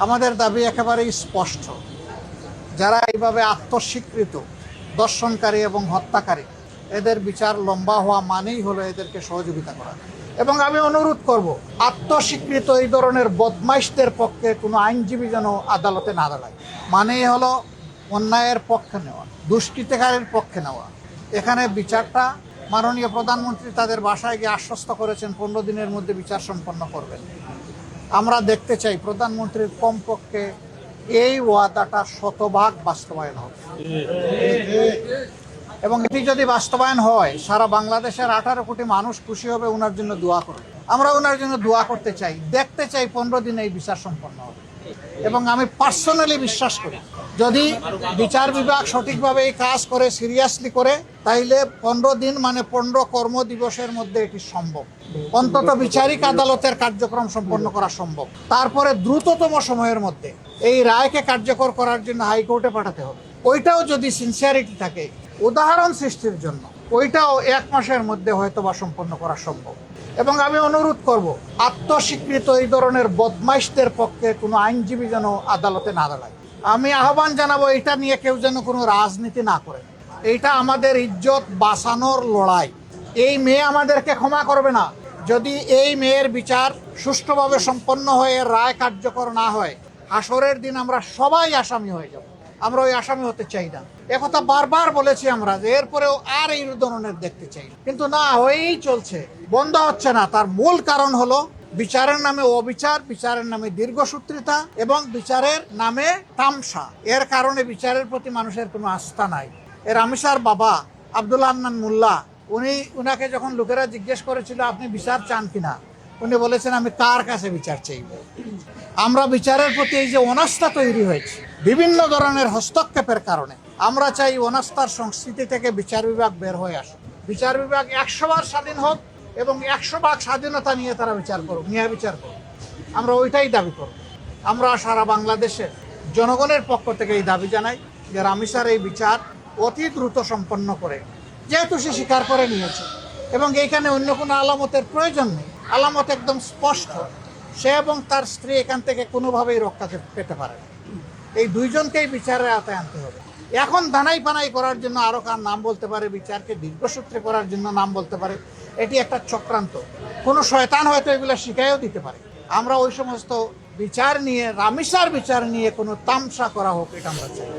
আমাদের দাবি একেবারেই স্পষ্ট। যারা এইভাবে আত্মস্বীকৃত দর্শনকারী এবং হত্যাকারী, এদের বিচার লম্বা হওয়া মানেই হলো এদেরকে সহযোগিতা করা। এবং আমি অনুরোধ করব, আত্মস্বীকৃত এই ধরনের বদমাইশদের পক্ষে কোনো আইনজীবী যেন আদালতে না দাঁড়ায়। মানেই হলো অন্যায়ের পক্ষে নেওয়া, দুষ্কৃতিকারীর পক্ষে নেওয়া। এখানে বিচারটা মাননীয় প্রধানমন্ত্রী তাদের বাসায় গিয়ে আশ্বস্ত করেছেন 15 দিনের মধ্যে বিচার সম্পন্ন করবেন। আমরা দেখতে চাই প্রধানমন্ত্রীর কমপক্ষে এই ওয়াদাটা শতভাগ বাস্তবায়ন হবে। এবং এটি যদি বাস্তবায়ন হয়, সারা বাংলাদেশের 18 কোটি মানুষ খুশি হবে, ওনার জন্য দোয়া করবে। আমরা ওনার জন্য দোয়া করতে চাই, দেখতে চাই 15 দিনে এই বিচার সম্পন্ন হবে। এবং আমি পার্সোনালি বিশ্বাস করি, যদি বিচার বিভাগ সঠিকভাবে এই কাজ করে, সিরিয়াসলি করে, তাইলে 15 দিন মানে 15 কর্মদিবসের মধ্যে এটি সম্ভব। অন্তত বিচারিক আদালতের কার্যক্রম সম্পন্ন করা সম্ভব। তারপরে দ্রুততম সময়ের মধ্যে এই রায়কে কার্যকর করার জন্য হাইকোর্টে পাঠাতে হবে। ওইটাও যদি সিনসিয়ারিটি থাকে, উদাহরণ সৃষ্টির জন্য, ওইটাও 1 মাসের মধ্যে হয়তো বা সম্পন্ন করা সম্ভব। এবং আমি অনুরোধ করব, আত্মস্বীকৃত এই ধরনের বদমাইশদের পক্ষে কোনো আইনজীবী যেন আদালতে না দাঁড়ায়। আমি আহ্বান জানাবো, এটা নিয়ে কেউ যেন কোনো রাজনীতি না করে। এইটা আমাদের ইজ্জত বাঁচানোর লড়াই। এই মেয়ে আমাদেরকে ক্ষমা করবে না। যদি এই মেয়ের বিচার সুষ্ঠুভাবে সম্পন্ন হয়ে রায় কার্যকর না হয়, হাসরের দিন আমরা সবাই আসামি হয়ে যাব। আমরা ওই আসামি হতে চাই না। একথা বারবার বলেছি আমরা, যে এরপরেও আর এই ধরনের দেখতে চাই না। কিন্তু না, হয়েই চলছে, বন্ধ হচ্ছে না। তার মূল কারণ হলো বিচারের নামে অবিচার, বিচারের নামে দীর্ঘসূত্রিতা এবং বিচারের নামে তামসা। এর কারণে বিচারের প্রতি মানুষের কোনো আস্থা নাই। এর রামিসার বাবা আব্দুল হান্নান মোল্লা, উনাকে যখন লোকেরা জিজ্ঞেস করেছিল আপনি বিচার চান কিনা, উনি বলেছেন আমি কার কাছে বিচার চাইব। আমরা বিচারের প্রতি এই যে অনাস্থা তৈরি হয়েছে বিভিন্ন ধরনের হস্তক্ষেপের কারণে, আমরা চাই অনাস্থার সংস্কৃতি থেকে বিচার বিভাগ বের হয়ে আসুক। বিচার বিভাগ 100 বার স্বাধীন হোক এবং 100 ভাগ স্বাধীনতা নিয়ে তারা বিচার করুক, ন্যায় বিচার করুক। আমরা ওইটাই দাবি করব। আমরা সারা বাংলাদেশের জনগণের পক্ষ থেকে এই দাবি জানাই যে রামিসার এই বিচার অতি দ্রুত সম্পন্ন করে, যেহেতু সে স্বীকার করে নিয়েছে এবং এইখানে অন্য কোনো আলামতের প্রয়োজন নেই। আলামত একদম স্পষ্ট, সে এবং তার স্ত্রী এখান থেকে কোনোভাবেই রক্ষা পেতে পারে না। এই দুইজনকেই বিচারের আওতায় আনতে হবে। এখন দানাই পানাই করার জন্য আরও কার নাম বলতে পারে, বিচারকে দীর্ঘসূত্রে করার জন্য নাম বলতে পারে, এটি একটা চক্রান্ত। কোনো শয়তান হয়তো এগুলো শিখাইও দিতে পারে। আমরা ওই সমস্ত বিচার নিয়ে, রামিসার বিচার নিয়ে কোনো তামসা করা হোক, এটা আমরা চাই।